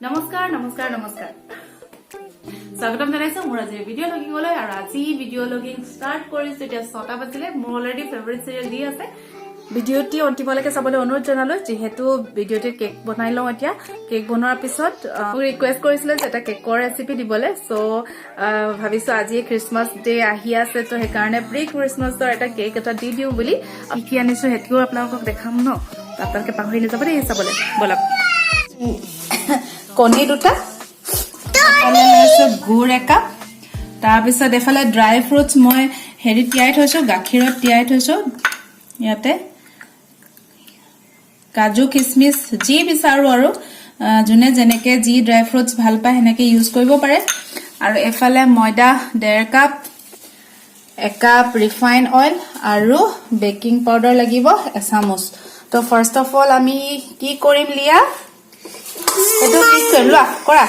নমস্কাৰ নমস্কাৰ নমস্কাৰ স্বাগতম জনাইছো মোৰ আজি ভিডিঅ' লগিঙলৈ আৰু আজি ভিডিঅ' লগিং ষ্টাৰ্ট কৰিছো এতিয়া 6টা বাজিলে মোৰ অলৰেডি ফেভাৰিট চিৰিয়েল দি আছে ভিডিঅ'টি অন্তিমলৈকে চাবলৈ অনুৰোধ জনালো যেহেতু ভিডিঅ'টি কেক বনাই লওঁ এতিয়া কেক বনোৱাৰ পিছত মোক ৰিকুৱেষ্ট কৰিছিলে যে এটা কেকৰ ৰেচিপি দিবলৈ সো ভাবিছো আজি ক্ৰিসমাস ডে আহি আছে তো সেইকাৰণে প্ৰি ক্ৰিসমাসৰ এটা কেক এটা দি দিওঁ বুলি কি আনিছো হেতিও আপোনালোকক দেখাম ন আপোনালোকে পাহৰি নাযাব দেই চাবলৈ বলক কণী দুটা এফালে লৈছো গুড় একাপ তাৰপিছত এফালে ড্ৰাই ফ্ৰুটছ মই হেৰি তিয়াই থৈছো গাখীৰত তিয়াই থৈছো ইয়াতে কাজু কিশমিশ যি বিচাৰো আৰু জুনে যেনেকে যি ড্ৰাই ফ্ৰুটছ ভাল পায় হেনেকে ইউজ কৰিব পাৰে আৰু এফালে ময়দা 1.5 কাপ 1 কাপ ৰিফাইন অইল আৰু বেকিং পাউডাৰ লাগিব 1 চামুচ তো ফাৰ্স্ট অফ অল আমি কি কৰিম লিয়া এটো মিক্স কৰলা কৰা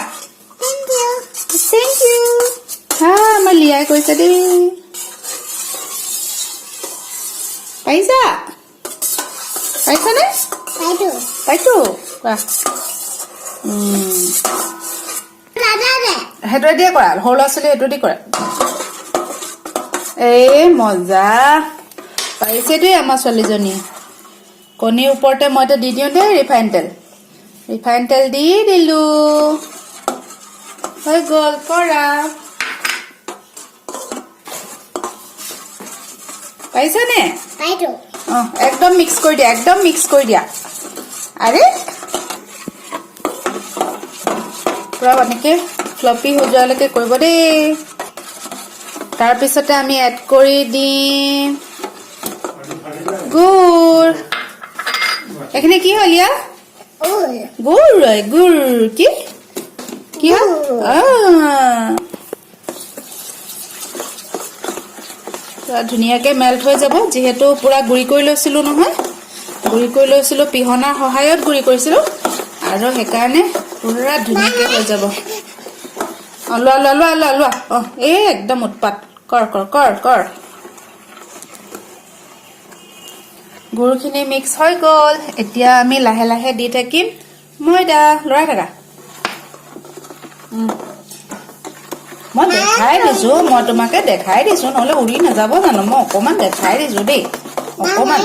Thank you. মই লিয়াই কৈছে দেই পাইছা নে পাইছো সেইটো দিয়ে কৰা সৰু ল'ৰা ছোৱালী সেইটো দি কৰা এই মজা পাইছে দেই আমাৰ ছোৱালীজনী কণীৰ ওপৰতে মই দি দিওঁ দেই ৰিফাইন তেল দি দিলো হৈ গল কৰা পাইছা নে পাইছো একদম মিক্স কৰি দিয়া আৰে পুৰা এনেকে ফ্লপি হৈ যোৱালৈকে কৰিব দেই তাৰ পিছতে আমি এড কৰি দিম গুড় এখানে কি হলিয়া গুড় কি क्या ধুনিয়াকে মেল্ট হৈ যাব যেহেতু পুৰা গুড়ি কৰি লৈছিলো নহয় গুড়ি কৰি লৈছিলো পিহনাৰ সহায়ত গুড়ি কৰিছিলো আৰু হেকাৰণে পুৰা ধুনিয়াকে হৈ যাব লোৱা এই একদম উৎপাত কৰ গুড়খিনি মিক্স হৈ গল এতিয়া আমি লাহে লাহে দি থাকিম ময়দা লৰাই থাকা মই তোমাকে দেখাই দিছো নহলে উৰি নাযাব জানো মই অকমান দেখাই দিছো দেই অকমান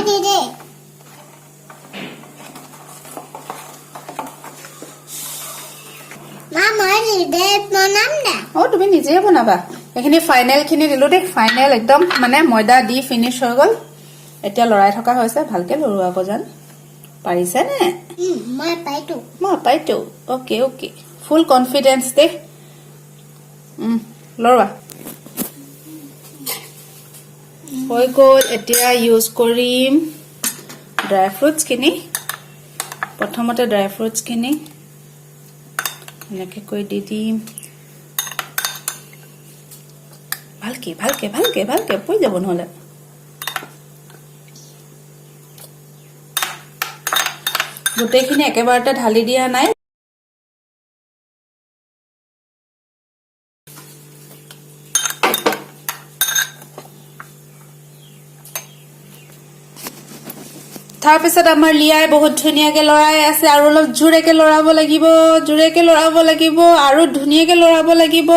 তুমি নিজে বনাবা এইখিনি ফাইনেল খিনি দিলো দেই ফাইনেল একদম মানে ময়দা দি ফিনিশ হৈ গল এতিয়া লৰাই থকা হৈছে ভালকে লৰুৱাব জান পাৰিছে নে মই পাইতো ওকে ফুল কনফিডেন্স দে লৰবা হৈ গল এতিয়া ইউজ কৰিম ড্ৰাই ফ্ৰুটছ খিনি প্ৰথমতে ড্ৰাই ফ্ৰুটছ খিনি এনেকৈ কৈ দি দিম ভালকে পৰি যাব নহলে গোটেইখিনি একেবাৰতে ঢালি দিয়া নাই তাৰ পিছত আমাৰ লিয়াই বহুত ধুনিয়াকে লৰাই আছে আৰু অলপ জুৰেকে লৰাব লাগিব আৰু ধুনিয়াকে লৰাব লাগিব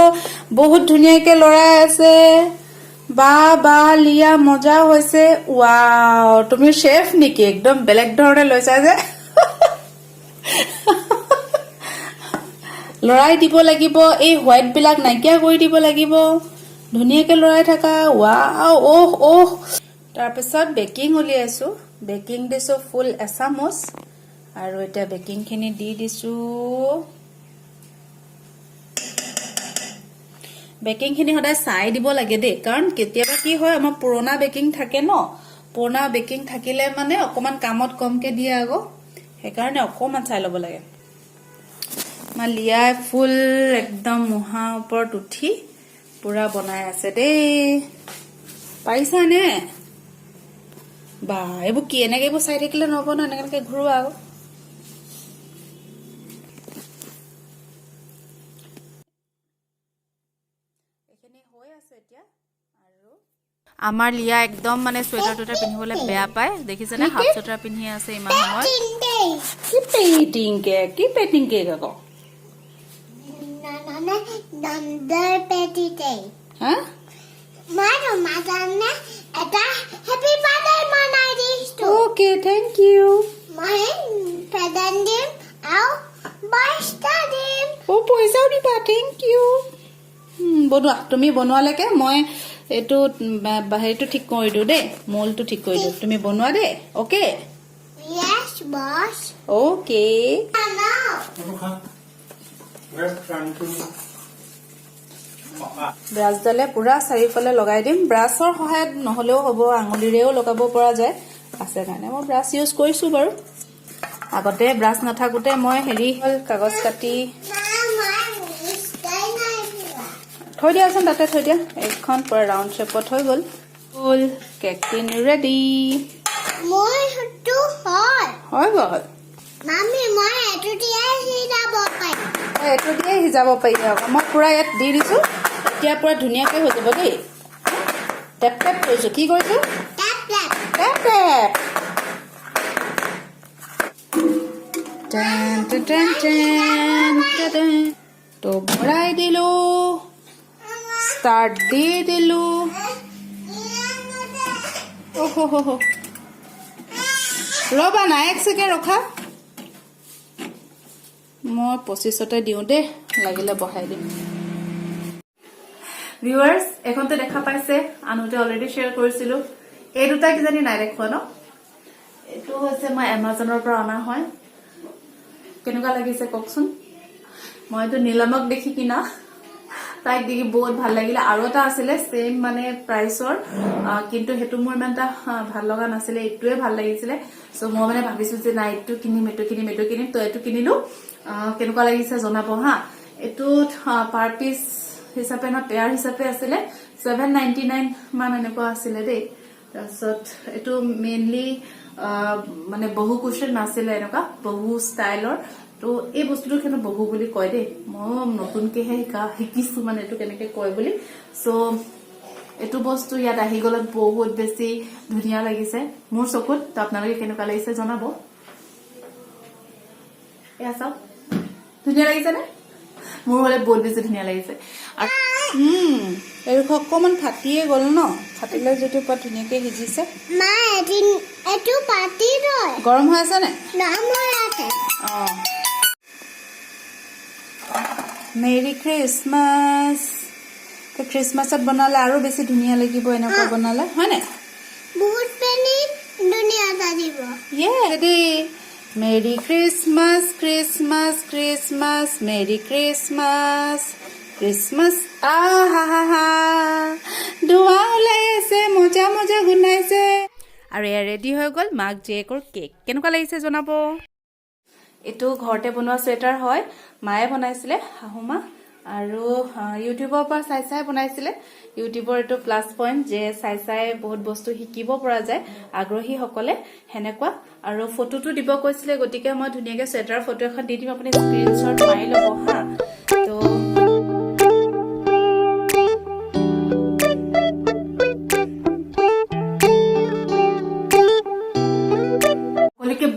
বহুত ধুনিয়াকে লৰাই আছে বা লিয়া মজা হৈছে ওয়াও তুমি শেফ নেকি একদম বেলেগ ধৰণে লৈছা যে লৰাই দিব লাগিব এই হোৱাইট বিলাক নাইকিয়া কৰি দিব লাগিব ধুনিয়াকে লৰাই থাকা ওয়াও তাৰ পিছত বেকিং উলিয়াইছো বেকিং দিছো ফুল 1 চামুচ আৰু এটা বেকিং খিনি দি দিছো বেকিং খিনি হদায় চাই দিব লাগে দেই কাৰণ কেতিয়াবা কি হয় আমাৰ পুৰণা বেকিং থাকে ন পুৰণা বেকিং থাকিলে মানে অকমান কামত কমকে দিয়ে আগো সেইকাৰণে অকমান চাই ল'ব লাগে মালিয়া ফুল একদম মুহা ওপৰত উঠি পুৰা বনাই আছে দেই পাৰিছা নে বা এইবোৰ কি এনেকে এইবোৰ চাই থাকিলে নহব ন এনেকে ঘূৰোৱা আৰু এখিনি হৈ আছে এতিয়া আৰু আমাৰ লিয়া একদম মানে সোয়েটাৰ টুটাৰ পিন্ধিবলৈ বেয়া পায় দেখিছে না হাফ সোয়েটাৰ পিন্ধি আছে ইমান সময় কি পেইন্টিং কেক আকৌ মানে নন্দৰ পেটিতে হা মাৰো মাজানে এটা হেপি বাৰ্থডে মনাই দিছো ওকে থ্যাংক ইউ মই প্ৰেজেন্ট দিম আৰু বাৰ্তা দিম ও পইচাও দিবা থ্যাংক ইউ বনোৱা তুমি বনোৱালৈকে মই এইটো হেৰিটো ঠিক কৰি দিওঁ দেই মলটো ঠিক কৰি দিওঁ তুমি বনোৱা দেই okay yes boss okay hello ব্ৰাছডালে পুৰা চাৰিওফালে লগাই দিম ব্ৰাছৰ সহায়ত নহলেও হ'ব আঙুলিৰেও লগাব পৰা যায় আছে কাৰণে মই ব্ৰাছ ইউজ কৰিছো বাৰু আগতে ব্ৰাছ নাথাকোতে মই হেৰি হ'ল কাগজ কাটি থৈ দিয়াচোন তাতে থৈ দিয়া এখন পুৰা ৰাউণ্ড শ্বেপত হৈ গ'ল ফুল কেক টিন ৰেডি মই হটো হৈ গ'ল মামি মই এটো দিয়া হিজাব পাই এইটো দিয়ে সিজাব পাৰি আকৌ মই পুৰা ইয়াত দি দিছো এতিয়া পুৰা ধুনীয়াকৈ হৈ যাব দেই টেপ টেপ কৰিছো কি কৰিছো টেপ টেপ টেপ টেপ টেন টেন টেন টেন টেন তো ভৰাই দিলো ষ্টাৰ্ট দি দিলো ওহো ৰবা না এক ছেকেণ্ড ৰখা মই 25তে দিওঁ দেই লাগিলে বহাই দিম ভিউৱাৰ্ছ এখনতে দেখা পাইছে আনোতে অলৰেডি শ্বেয়াৰ কৰিছিলো এই দুটা কিজানি নাই দেখুৱা ন এইটো হৈছে মই এমাজনৰ পৰা অনা হয় কেনেকুৱা লাগিছে কওকচোন মইতো নীলমক দেখি কিনা তাইক দেখি বহুত ভাল লাগিলে আৰু এটা আছিলে সেম মানে প্ৰাইচৰ কিন্তু হেতু মোৰ ইমান এটা ভাল লগা নাছিলে এইটোৱে ভাল লাগিছিলে সো মই মানে ভাবিছো যে নাই এইটো কিনিম তো এইটো কিনিলো কেনেকুৱা লাগিছে জনাব হা এইটো পাৰ পিস হিচাপে না পেয়াৰ হিচাপে আছিলে 799 মান এনেকুৱা আছিলে দেই তাৰপিছত এইটো মেইনলি মানে বহু কুশন নাছিলে এনেকুৱা বহু ষ্টাইলৰ তো এই বস্তুটো কেনে বহু বুলি কয় দেই মই নতুনকেহে শিকিছো মানে এইটো কেনেকে কয় বুলি সো এইটো বস্তু ইয়াত আহি গ'লে বহুত বেছি ধুনীয়া লাগিছে মোৰ চকুত তো আপোনালোকে কেনেকুৱা লাগিছে জনাব এয়া চাওক ধুনীয়া লাগিছে নে মোৰ হলে বহুত বেছি ধুনীয়া লাগিছে আৰু এইটো অকমান ফাটিয়ে গ'ল ন ফাটিলে যদি পুৰা ধুনীয়াকে সিজিছে মা এদিন এটো পাতি ৰয় গৰম হৈ আছে নে নাম হৈ আছে মেৰি ক্ৰিসমাস তো ক্ৰিসমাসত বনালে আৰু বেছি ধুনীয়া লাগিব এনেকুৱা বনালে হয়নে বহুত পেনি দুনিয়া দাদিব ৰেডি মেৰি ক্ৰিসমাস ক্ৰিসমাস ক্ৰিসমাস মেৰি ক্ৰিসমাস ক্ৰিসমাস আহা দুৱা ওলাইছে মজা মজা গুনাইছে আৰু এয়া ৰেডি হৈ গ'ল মাক জীয়েকৰ কেক কেনেকুৱা লাগিছে জনাব এইটো ঘৰতে বনোৱা সুৱেটাৰ হয় মায়ে বনাইছিলে শাহুমা আৰু ইউটিউবৰ পৰা চাই বনাইছিলে ইউটিউবৰ এইটো প্লাস পইণ্ট যে চাই বহুত বস্তু শিকিব পৰা যায় আগ্ৰহী সকলে হেনেকুৱা আৰু ফটোটো দিব কৈছিলে গতিকে মই ধুনীয়াকৈ সুৱেটাৰ ফটো এখন দি দিম আপুনি স্ক্ৰীনশ্বট মাৰি ল'ব হা তো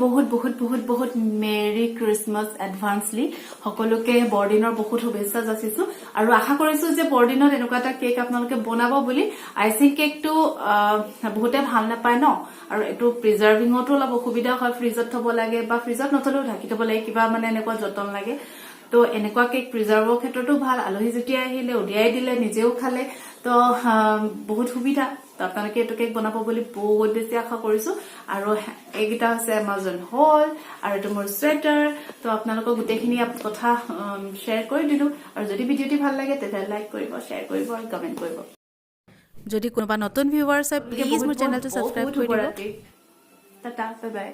বহুত বহুত বহুত বহুত মেৰি ক্ৰিসমাস এডভান্সলি সকলোকে বৰদিনৰ বহুত শুভেচ্ছা যাচিছো আৰু আশা কৰিছো যে বৰদিনত এনেকুৱা এটা কেক আপোনালোকে বনাব বুলি আইচিং কেকটো বহুতে ভাল নাপায় ন আৰু এটো প্ৰিজাৰ্ভিংতো অলপ অসুবিধা হয় ফ্ৰিজত থব লাগে বা ফ্ৰিজত নথলেও ঢাকি থব লাগে কিবা মানে এনেকুৱা যতন লাগে তো এনেকুৱা কেক প্ৰিজাৰ্ভৰ ক্ষেত্ৰতো ভাল আলহী যেতিয়া আহিলে উলিয়াই দিলে নিজেও খালে তো বহুত সুবিধা তো আপোনালোকে এইটো কেক বনাব বুলি বহুত বেছি আশা কৰিছো আৰু এইকেইটা হৈছে এমাজন হল আৰু এইটো মোৰ সুৱেটাৰ তো আপোনালোকক গোটেইখিনি কথা শ্বেয়াৰ কৰি দিলো আৰু যদি ভিডিঅ'টি ভাল লাগে তেতিয়াহ'লে লাইক কৰিব শ্বেয়াৰ কৰিব আৰু কমেন্ট কৰিব যদি কোনোবা নতুন ভিউৱাৰ্ছ হয় প্লিজ মোৰ চেনেলটো সাবস্ক্ৰাইব কৰি দিব টাটা বাই বাই